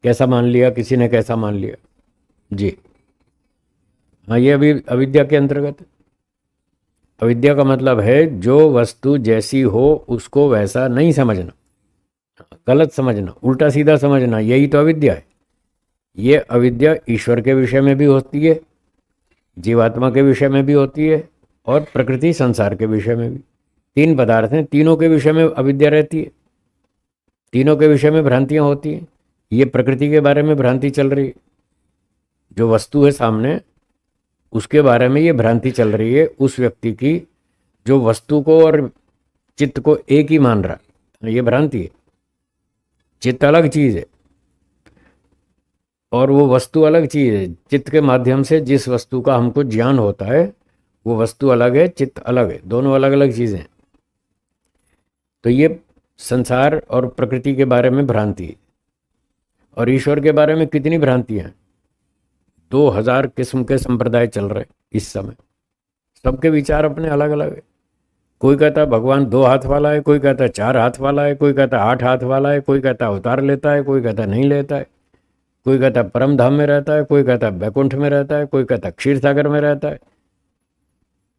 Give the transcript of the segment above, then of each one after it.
कैसा मान लिया, किसी ने कैसा मान लिया। जी हाँ, ये अभी अविद्या के अंतर्गत है। अविद्या का मतलब है जो वस्तु जैसी हो उसको वैसा नहीं समझना, गलत समझना, उल्टा सीधा समझना, यही तो अविद्या है। ये अविद्या ईश्वर के विषय में भी होती है, जीवात्मा के विषय में भी होती है, और प्रकृति संसार के विषय में भी। तीन पदार्थ हैं, तीनों के विषय में अविद्या रहती है, तीनों के विषय में भ्रांतियां होती हैं। ये प्रकृति के बारे में भ्रांति चल रही है, जो वस्तु है सामने उसके बारे में ये भ्रांति चल रही है उस व्यक्ति की जो वस्तु को और चित्त को एक ही मान रहा है, ये भ्रांति है। चित्त अलग चीज है और वो वस्तु अलग चीज है। चित्त के माध्यम से जिस वस्तु का हमको ज्ञान होता है वो वस्तु अलग है, चित्त अलग है, दोनों अलग अलग चीजें हैं। तो ये संसार और प्रकृति के बारे में भ्रांति है। और ईश्वर के बारे में कितनी भ्रांतियां हैं, 2000 किस्म के संप्रदाय चल रहे इस समय, सबके विचार अपने अलग अलग है। कोई कहता है भगवान 2 हाथ वाला है, कोई कहता है 4 हाथ वाला है, कोई कहता है 8 हाथ वाला है, कोई कहता है अवतार लेता है, कोई कहता है नहीं लेता है, कोई कहता है परम धाम में रहता है, कोई कहता है बैकुंठ में रहता है, कोई कहता है क्षीर सागर में रहता है,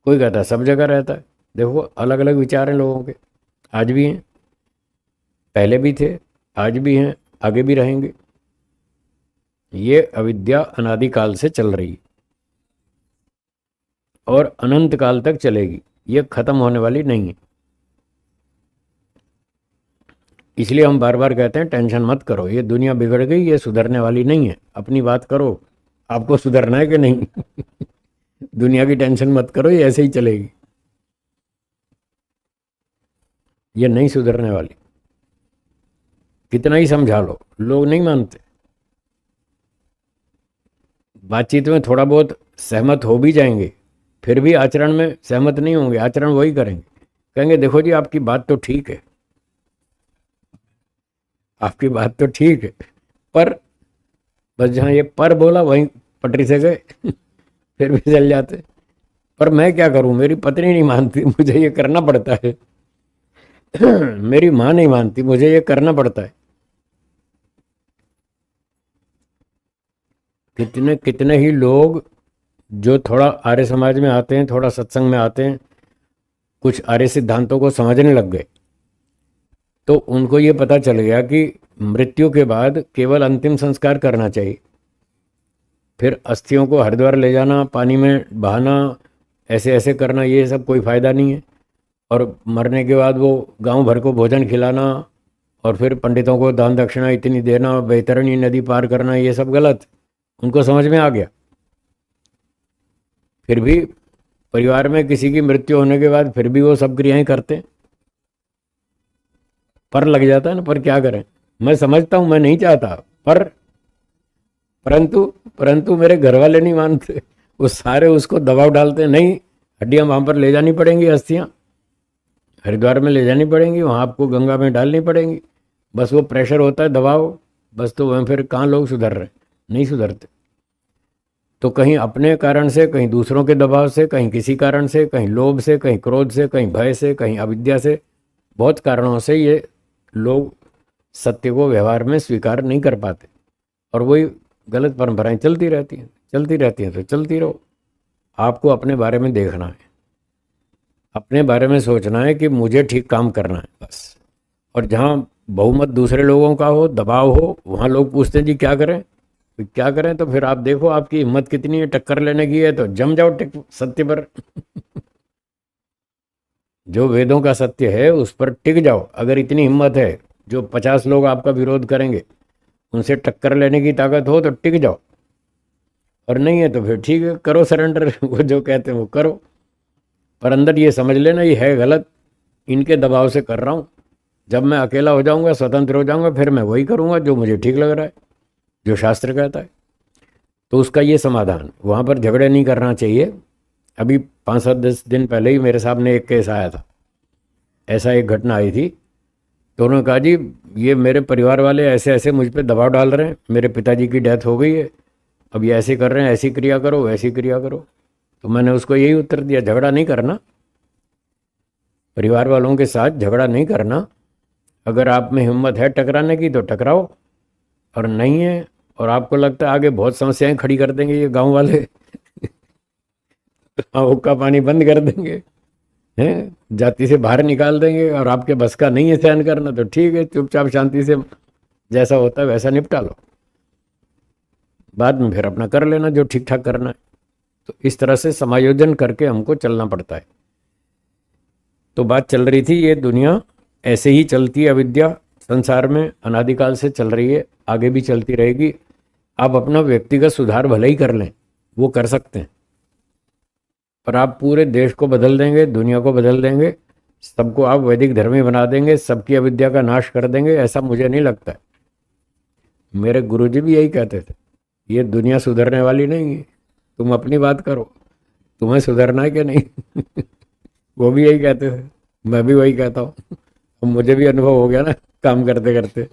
कोई कहता है सब जगह रहता है। देखो अलग अलग विचार हैं लोगों के, आज भी हैं, पहले भी थे, आज भी हैं, आगे भी रहेंगे। ये अविद्या अनादिकाल से चल रही है और अनंत काल तक चलेगी, ये खत्म होने वाली नहीं है। इसलिए हम बार बार कहते हैं टेंशन मत करो, ये दुनिया बिगड़ गई, ये सुधरने वाली नहीं है, अपनी बात करो, आपको सुधरना है कि नहीं। दुनिया की टेंशन मत करो, ये ऐसे ही चलेगी, ये नहीं सुधरने वाली। कितना ही समझा लो, लोग नहीं मानते। बातचीत में थोड़ा बहुत सहमत हो भी जाएंगे, फिर भी आचरण में सहमत नहीं होंगे, आचरण वही करेंगे, कहेंगे देखो जी आपकी बात तो ठीक है, आपकी बात तो ठीक है, पर बस जहाँ ये पर बोला वहीं पटरी से गए। फिर भी चल जाते। पर मैं क्या करूं, मेरी पत्नी नहीं मानती, मुझे ये करना पड़ता है। मेरी माँ नहीं मानती, मुझे ये करना पड़ता है। कितने कितने ही लोग जो थोड़ा आर्य समाज में आते हैं, थोड़ा सत्संग में आते हैं, कुछ आर्य सिद्धांतों को समझने लग गए, तो उनको ये पता चल गया कि मृत्यु के बाद केवल अंतिम संस्कार करना चाहिए, फिर अस्थियों को हरिद्वार ले जाना, पानी में बहाना, ऐसे ऐसे करना, ये सब कोई फायदा नहीं है। और मरने के बाद वो गांव भर को भोजन खिलाना और फिर पंडितों को दान दक्षिणा इतनी देना, बैतरणी नदी पार करना, ये सब गलत। उनको समझ में आ गया। फिर भी परिवार में किसी की मृत्यु होने के बाद फिर भी वो सब क्रियाएं करते हैं, पर लग जाता है ना। पर क्या करें, मैं समझता हूं, मैं नहीं चाहता, पर परंतु परंतु मेरे घर वाले नहीं मानते, वो सारे उसको दबाव डालते हैं, नहीं हड्डियां वहां पर ले जानी पड़ेंगी, अस्थियां हरिद्वार में ले जानी पड़ेंगी, वहां आपको गंगा में डालनी पड़ेंगी, बस वो प्रेशर होता है, दबाव, बस। तो वह फिर कहाँ लोग सुधर रहे, नहीं सुधरते। तो कहीं अपने कारण से, कहीं दूसरों के दबाव से, कहीं किसी कारण से, कहीं लोभ से, कहीं क्रोध से, कहीं भय से, कहीं अविद्या से, बहुत कारणों से ये लोग सत्य को व्यवहार में स्वीकार नहीं कर पाते और वही गलत परंपराएं चलती रहती हैं, चलती रहती हैं। तो चलती रहो, आपको अपने बारे में देखना है, अपने बारे में सोचना है कि मुझे ठीक काम करना है बस। और जहाँ बहुमत दूसरे लोगों का हो, दबाव हो, वहाँ लोग पूछते हैं जी क्या करें, तो क्या करें, तो फिर आप देखो आपकी हिम्मत कितनी है, टक्कर लेने की है तो जम जाओ सत्य पर। जो वेदों का सत्य है उस पर टिक जाओ। अगर इतनी हिम्मत है, जो 50 लोग आपका विरोध करेंगे उनसे टक्कर लेने की ताकत हो तो टिक जाओ, और नहीं है तो फिर ठीक है, करो सरेंडर। वो जो कहते हैं वो करो, पर अंदर ये समझ लेना ये है गलत, इनके दबाव से कर रहा हूँ। जब मैं अकेला हो जाऊंगा, स्वतंत्र हो जाऊंगा, फिर मैं वही करूंगा जो मुझे ठीक लग रहा है, जो शास्त्र कहता है। तो उसका ये समाधान, वहाँ पर झगड़े नहीं करना चाहिए। अभी 5-7-10 दिन पहले ही मेरे सामने एक केस आया था, ऐसा एक घटना आई थी। तो उन्होंने कहा जी ये मेरे परिवार वाले ऐसे ऐसे मुझ पर दबाव डाल रहे हैं, मेरे पिताजी की डेथ हो गई है, अब ये ऐसे कर रहे हैं, ऐसी क्रिया करो, वैसी क्रिया करो। तो मैंने उसको यही उत्तर दिया, झगड़ा नहीं करना, परिवार वालों के साथ झगड़ा नहीं करना। अगर आप में हिम्मत है टकराने की तो टकराओ, और नहीं है, और आपको लगता है आगे बहुत समस्याएं खड़ी कर देंगे ये गांव वाले, हुक्का पानी बंद कर देंगे, हैं, जाति से बाहर निकाल देंगे, और आपके बस का नहीं है सहन करना, तो ठीक है, चुपचाप शांति से जैसा होता है वैसा निपटा लो, बाद में फिर अपना कर लेना जो ठीक ठाक करना है। तो इस तरह से समायोजन करके हमको चलना पड़ता है। तो बात चल रही थी, ये दुनिया ऐसे ही चलती है, अविद्या संसार में अनादिकाल से चल रही है, आगे भी चलती रहेगी। आप अपना व्यक्तिगत सुधार भले ही कर लें, वो कर सकते हैं, पर आप पूरे देश को बदल देंगे, दुनिया को बदल देंगे, सबको आप वैदिक धर्मी बना देंगे, सबकी अविद्या का नाश कर देंगे, ऐसा मुझे नहीं लगता है। मेरे गुरुजी भी यही कहते थे, ये दुनिया सुधरने वाली नहीं है, तुम अपनी बात करो, तुम्हें सुधरना है कि नहीं। वो भी यही कहते थे, मैं भी वही कहता हूँ। अब मुझे भी अनुभव हो गया ना काम करते करते,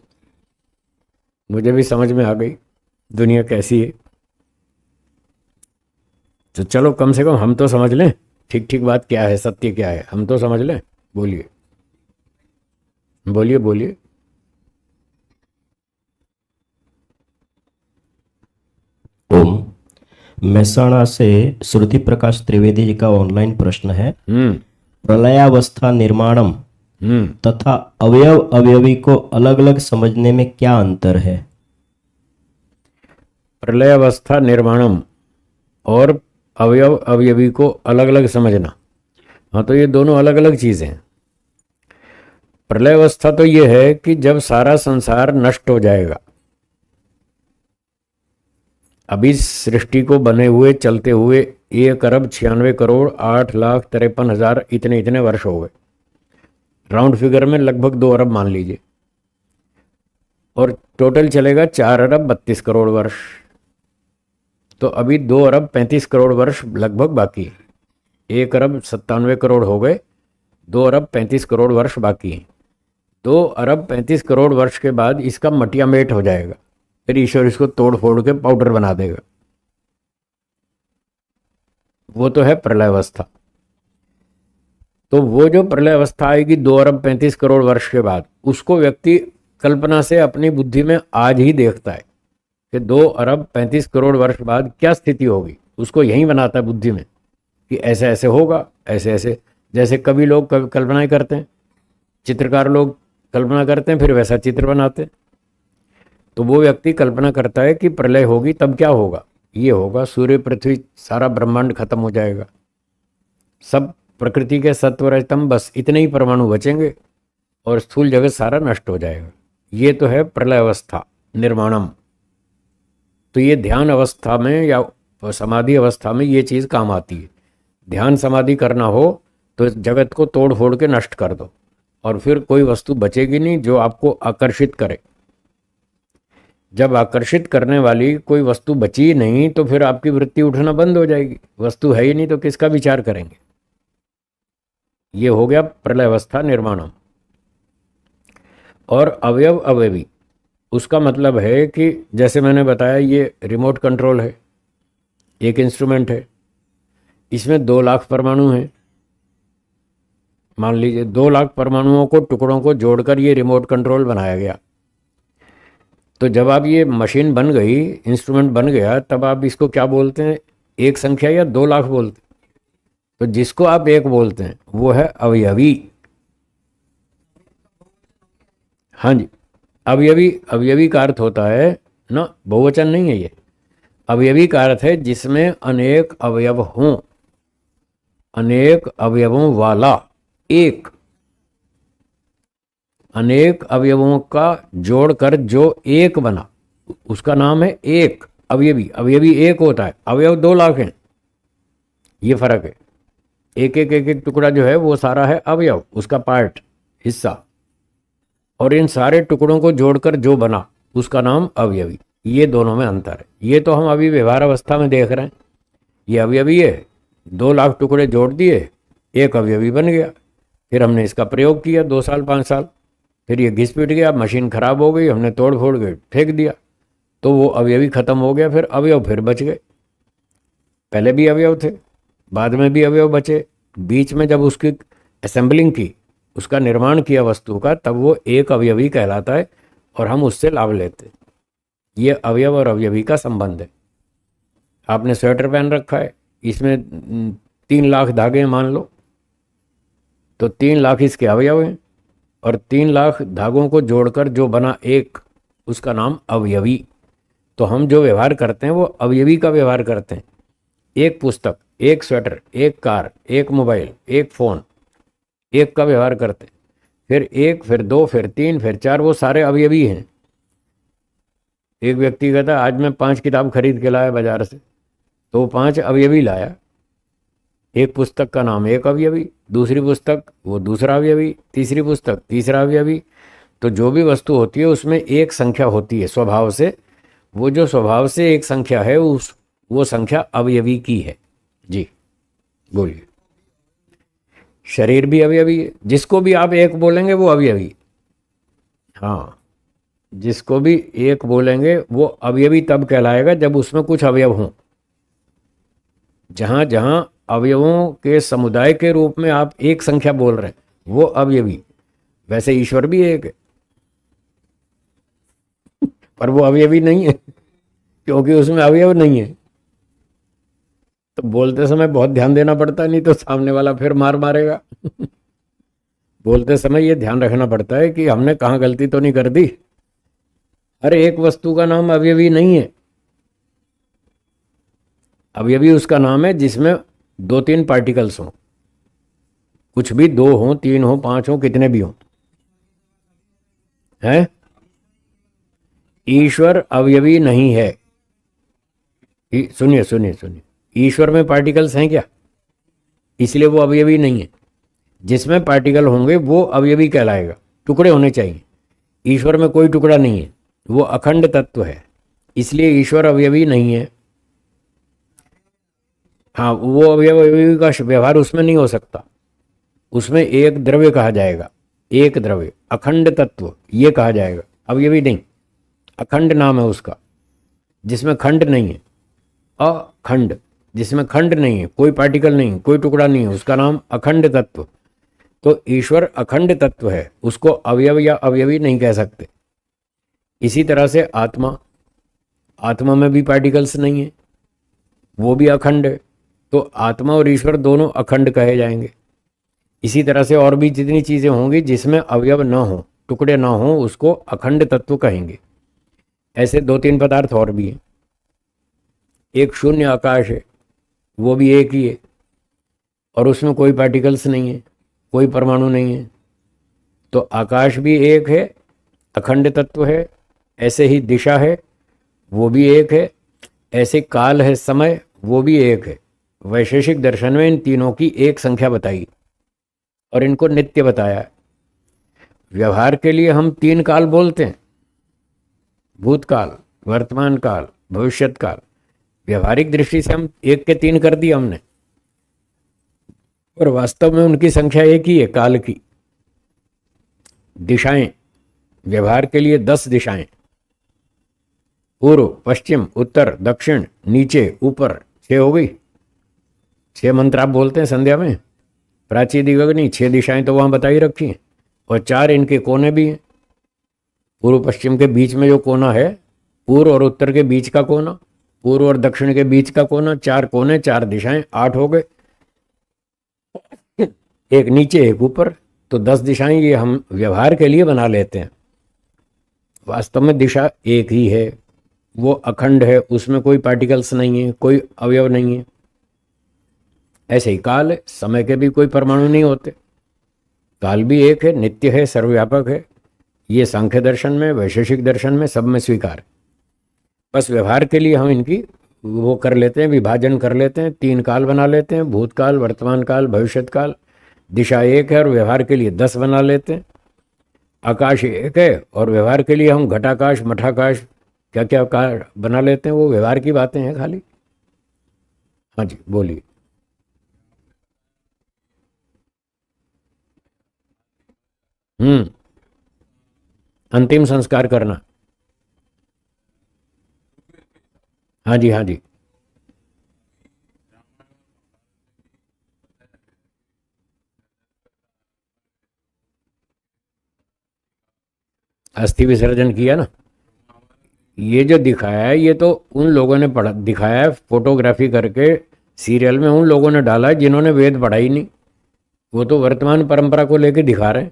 मुझे भी समझ में आ गई दुनिया कैसी है। तो चलो कम से कम हम तो समझ लें ठीक ठीक बात क्या है, सत्य क्या है, हम तो समझ लें। बोलिए बोलिए बोलिए। ओम। मेहसाणा से श्रुति प्रकाश त्रिवेदी जी का ऑनलाइन प्रश्न है, प्रलयावस्था निर्माणम तथा अवयव अवयवी को अलग अलग समझने में क्या अंतर है? प्रलय अवस्था निर्माणम और अवयव अवयवी को अलग अलग समझना, हाँ, तो ये दोनों अलग अलग चीज़ें हैं। प्रलय अवस्था तो ये है कि जब सारा संसार नष्ट हो जाएगा, अभी सृष्टि को बने हुए चलते हुए 1,96,08,53,000 इतने इतने वर्ष हो गए, राउंड फिगर में लगभग 2 अरब मान लीजिए, और टोटल चलेगा 4,32,00,00,000 वर्ष। तो अभी 2,35,00,00,000 वर्ष लगभग बाकी है। 1,97,00,00,000 हो गए, 2,35,00,00,000 वर्ष बाकी हैं। 2,35,00,00,000 वर्ष के बाद इसका मटिया मेट हो जाएगा, फिर ईश्वर इसको तोड़ फोड़ के पाउडर बना देगा। वो तो है प्रलय अवस्था। तो वो जो प्रलय अवस्था आएगी 2,35,00,00,000 वर्ष के बाद, उसको व्यक्ति कल्पना से अपनी बुद्धि में आज ही देखता है कि 2,35,00,00,000 वर्ष बाद क्या स्थिति होगी, उसको यही बनाता है बुद्धि में कि ऐसे ऐसे होगा, ऐसे ऐसे। जैसे कवि लोग कल्पनाएं करते हैं, चित्रकार लोग कल्पना करते हैं, फिर वैसा चित्र बनाते हैं। तो वो व्यक्ति कल्पना करता है कि प्रलय होगी तब क्या होगा, ये होगा, सूर्य पृथ्वी सारा ब्रह्मांड खत्म हो जाएगा, सब प्रकृति के सत्व रजतम बस इतने ही परमाणु बचेंगे और स्थूल जगत सारा नष्ट हो जाएगा। ये तो है प्रलय अवस्था निर्माणम। तो ये ध्यान अवस्था में या समाधि अवस्था में ये चीज़ काम आती है। ध्यान समाधि करना हो तो जगत को तोड़ फोड़ के नष्ट कर दो, और फिर कोई वस्तु बचेगी नहीं जो आपको आकर्षित करे। जब आकर्षित करने वाली कोई वस्तु बची ही नहीं तो फिर आपकी वृत्ति उठना बंद हो जाएगी। वस्तु है ही नहीं तो किसका विचार करेंगे। ये हो गया प्रलय अवस्था निर्माणम। और अवयव अवयवी, उसका मतलब है कि जैसे मैंने बताया ये रिमोट कंट्रोल है, एक इंस्ट्रूमेंट है, इसमें 2 लाख परमाणु हैं। मान लीजिए 2 लाख परमाणुओं को टुकड़ों को जोड़कर ये रिमोट कंट्रोल बनाया गया। तो जब आप ये मशीन बन गई, इंस्ट्रूमेंट बन गया, तब आप इसको क्या बोलते हैं, एक संख्या या 2 लाख बोलते हैं? तो जिसको आप एक बोलते हैं वो है अवयवी। हाँ जी, अवयवी, अवयवी का अर्थ होता है ना, बहुवचन नहीं है ये। अवयवी का अर्थ है जिसमें अनेक अवयव हों, अनेक अवयवों वाला एक, अनेक अवयवों का जोड़कर जो एक बना उसका नाम है एक अवयवी। अवयवी एक होता है, अवयव 2 लाख हैं, ये फर्क है। एक एक एक एक टुकड़ा जो है वो सारा है अवयव, उसका पार्ट, हिस्सा, और इन सारे टुकड़ों को जोड़कर जो बना उसका नाम अवयवी। ये दोनों में अंतर है। ये तो हम अभी व्यवहार अवस्था में देख रहे हैं, ये अवयवी है, 2 लाख टुकड़े जोड़ दिए, एक अवयवी बन गया। फिर हमने इसका प्रयोग किया 2 साल 5 साल, फिर ये घिस पिट गया, मशीन खराब हो गई, हमने तोड़ फोड़ के फेंक दिया, तो वो अवयवी खत्म हो गया। फिर अवयव फिर बच गए। पहले भी अवयव थे, बाद में भी अवयव बचे, बीच में जब उसकी असेंबलिंग की, उसका निर्माण किया वस्तु का, तब वो एक अवयवी कहलाता है और हम उससे लाभ लेते हैं। ये अवयव और अवयवी का संबंध है। आपने स्वेटर पहन रखा है, इसमें 3 लाख धागे हैं मान लो, तो 3 लाख इसके अवयव हैं, और 3 लाख धागों को जोड़कर जो बना एक, उसका नाम अवयवी। तो हम जो व्यवहार करते हैं वो अवयवी का व्यवहार करते हैं। एक पुस्तक, एक स्वेटर, एक कार, एक मोबाइल, एक फ़ोन, एक का व्यवहार करते हैं। फिर एक, फिर दो, फिर तीन, फिर चार, वो सारे अवयवी हैं। एक व्यक्ति कहता है आज मैं 5 किताब खरीद के लाया बाजार से, तो वो 5 अवयवी लाया। एक पुस्तक का नाम एक अवयवी, दूसरी पुस्तक वो दूसरा अवयवी, तीसरी पुस्तक तीसरा अवयवी। तो जो भी वस्तु होती है उसमें एक संख्या होती है स्वभाव से। वो जो स्वभाव से एक संख्या है वो संख्या अवयवी की है। जी बोलिए। शरीर भी अवयवी है, जिसको भी आप एक बोलेंगे वो अवयवी। हाँ, जिसको भी एक बोलेंगे वो अवयवी तब कहलाएगा जब उसमें कुछ अवयव हों। जहाँ जहाँ अवयवों के समुदाय के रूप में आप एक संख्या बोल रहे हैं वो अवयवी। वैसे ईश्वर भी एक है, पर वो अवयवी नहीं है क्योंकि उसमें अवयव नहीं है। तो बोलते समय बहुत ध्यान देना पड़ता है, नहीं तो सामने वाला फिर मार मारेगा। बोलते समय ये ध्यान रखना पड़ता है कि हमने कहाँ गलती तो नहीं कर दी। हर एक वस्तु का नाम अवयवी नहीं है। अवयवी उसका नाम है जिसमें 2-3 पार्टिकल्स हों, कुछ भी 2 हों, 3 हों, 5 हों, कितने भी हों। हैं? ईश्वर अवयवी नहीं है। सुनिए सुनिए सुनिए, ईश्वर में पार्टिकल्स हैं क्या? इसलिए वो अवयवी नहीं है। जिसमें पार्टिकल होंगे वो अवयवी कहलाएगा, टुकड़े होने चाहिए। ईश्वर में कोई टुकड़ा नहीं है, वो अखंड तत्व है, इसलिए ईश्वर अवयवी नहीं है। हाँ, वो अवयवी का व्यवहार उसमें नहीं हो सकता। उसमें एक द्रव्य कहा जाएगा, एक द्रव्य, अखंड तत्व ये कहा जाएगा, अवयवी नहीं। अखंड नाम है उसका, जिसमें खंड नहीं है। अखंड, जिसमें खंड नहीं है, कोई पार्टिकल नहीं, कोई टुकड़ा नहीं है, उसका नाम अखंड तत्व। तो ईश्वर अखंड तत्व है, उसको अवयव या अवयवी नहीं कह सकते। इसी तरह से आत्मा, आत्मा में भी पार्टिकल्स नहीं है, वो भी अखंड है। तो आत्मा और ईश्वर दोनों अखंड कहे जाएंगे। इसी तरह से और भी जितनी चीज़ें होंगी जिसमें अवयव न हो, टुकड़े ना हो, उसको अखंड तत्व कहेंगे। ऐसे 2-3 पदार्थ और भी हैं। एक शून्य आकाश है, वो भी एक ही है, और उसमें कोई पार्टिकल्स नहीं है, कोई परमाणु नहीं है। तो आकाश भी एक है, अखंड तत्व है। ऐसे ही दिशा है, वो भी एक है। ऐसे काल है, समय, वो भी एक है। वैशेषिक दर्शन में इन तीनों की एक संख्या बताई और इनको नित्य बताया है। व्यवहार के लिए हम 3 काल बोलते हैं, भूतकाल, वर्तमान काल, भविष्यत काल। व्यवहारिक दृष्टि से हम 1 के 3 कर दिए हमने, और वास्तव में उनकी संख्या एक ही है, काल की। दिशाएं, व्यवहार के लिए 10 दिशाएं, पूर्व, पश्चिम, उत्तर, दक्षिण, नीचे, ऊपर, 6 हो गई। 6 मंत्र आप बोलते हैं संध्या में, प्राची दिगग्नि, 6 दिशाएं तो वहां बताई रखी हैं, और 4 इनके कोने भी हैं। पूर्व पश्चिम के बीच में जो कोना है, पूर्व और उत्तर के बीच का कोना, पूर्व और दक्षिण के बीच का कोना, 4 कोने, 4 दिशाएं, 8 हो गए। एक नीचे एक ऊपर, तो 10 दिशाएं ये हम व्यवहार के लिए बना लेते हैं। वास्तव में दिशा एक ही है, वो अखंड है, उसमें कोई पार्टिकल्स नहीं है, कोई अवयव नहीं है। ऐसे ही काल है, समय के भी कोई परमाणु नहीं होते। काल भी एक है, नित्य है, सर्वव्यापक है। ये सांख्य दर्शन में, वैशेषिक दर्शन में, सब में स्वीकार है। बस व्यवहार के लिए हम इनकी वो कर लेते हैं, विभाजन कर लेते हैं, 3 काल बना लेते हैं, भूतकाल, वर्तमान काल, भविष्यत काल। दिशा एक है और व्यवहार के लिए 10 बना लेते हैं। आकाश एक है और व्यवहार के लिए हम घटाकाश, मठाकाश, क्या क्या बना लेते हैं। वो व्यवहार की बातें हैं खाली। हाँ जी बोलिए। अंतिम संस्कार करना। हाँ जी हाँ जी। अस्थि विसर्जन किया ना, ये जो दिखाया है ये तो उन लोगों ने पढ़ा दिखाया है, फोटोग्राफी करके सीरियल में उन लोगों ने डाला है जिन्होंने वेद पढ़ा ही नहीं। वो तो वर्तमान परंपरा को लेके दिखा रहे हैं,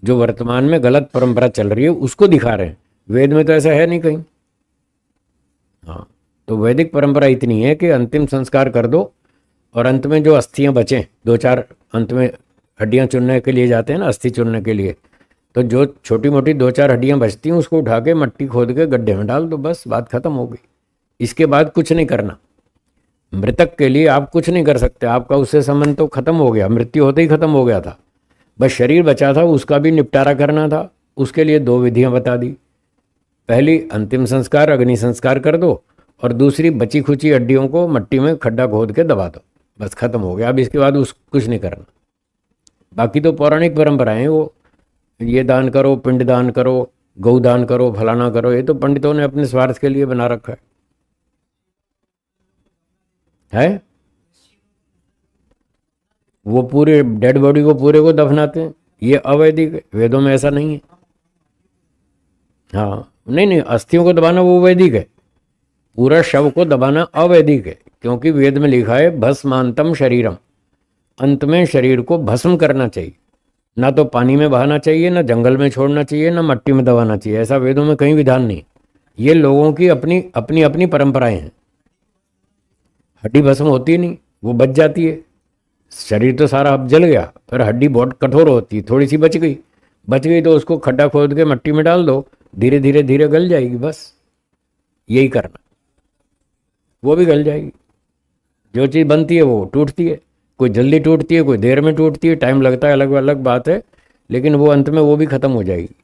जो वर्तमान में गलत परंपरा चल रही है उसको दिखा रहे हैं। वेद में तो ऐसा है नहीं कहीं। हाँ, तो वैदिक परंपरा इतनी है कि अंतिम संस्कार कर दो और अंत में जो अस्थियां बचें, दो चार अंत में हड्डियां चुनने के लिए जाते हैं ना, अस्थि चुनने के लिए, तो जो छोटी मोटी दो चार हड्डियां बचती हैं उसको उठा के मट्टी खोद के गड्ढे में डाल दो, बस बात खत्म हो गई। इसके बाद कुछ नहीं करना। मृतक के लिए आप कुछ नहीं कर सकते, आपका उससे संबंध तो खत्म हो गया, मृत्यु होते ही खत्म हो गया था। बस शरीर बचा था, उसका भी निपटारा करना था। उसके लिए दो विधियां बता दी। पहली अंतिम संस्कार, अग्नि संस्कार कर दो, और दूसरी बची खुची हड्डियों को मट्टी में खड्डा खोद के दबा दो, बस खत्म हो गया। अब इसके बाद उस कुछ नहीं करना। बाकी तो पौराणिक परंपराएं हैं, वो ये दान करो, पिंड दान करो, गौ दान करो, फलाना करो, ये तो पंडितों ने अपने स्वार्थ के लिए बना रखा है? वो पूरे डेड बॉडी को पूरे को दफनाते हैं, ये अवैदिक है। वेदों में ऐसा नहीं है। हाँ, नहीं, अस्थियों को दबाना वो वैदिक है, पूरा शव को दबाना अवैदिक है, क्योंकि वेद में लिखा है भस्मांतम शरीरम, अंत में शरीर को भस्म करना चाहिए। ना तो पानी में बहाना चाहिए, ना जंगल में छोड़ना चाहिए, ना मट्टी में दबाना चाहिए। ऐसा वेदों में कहीं विधान नहीं। ये लोगों की अपनी अपनी अपनी परंपराएं हैं। हड्डी भस्म होती नहीं, वो बच जाती है। शरीर तो सारा अब जल गया, फिर हड्डी बहुत कठोर होती है, थोड़ी सी बच गई तो उसको खड्डा खोद के मट्टी में डाल दो, धीरे धीरे धीरे गल जाएगी, बस यही करना। वो भी गल जाएगी। जो चीज़ बनती है वो टूटती है, कोई जल्दी टूटती है, कोई देर में टूटती है, टाइम लगता है, अलग अलग बात है, लेकिन वो अंत में वो भी खत्म हो जाएगी।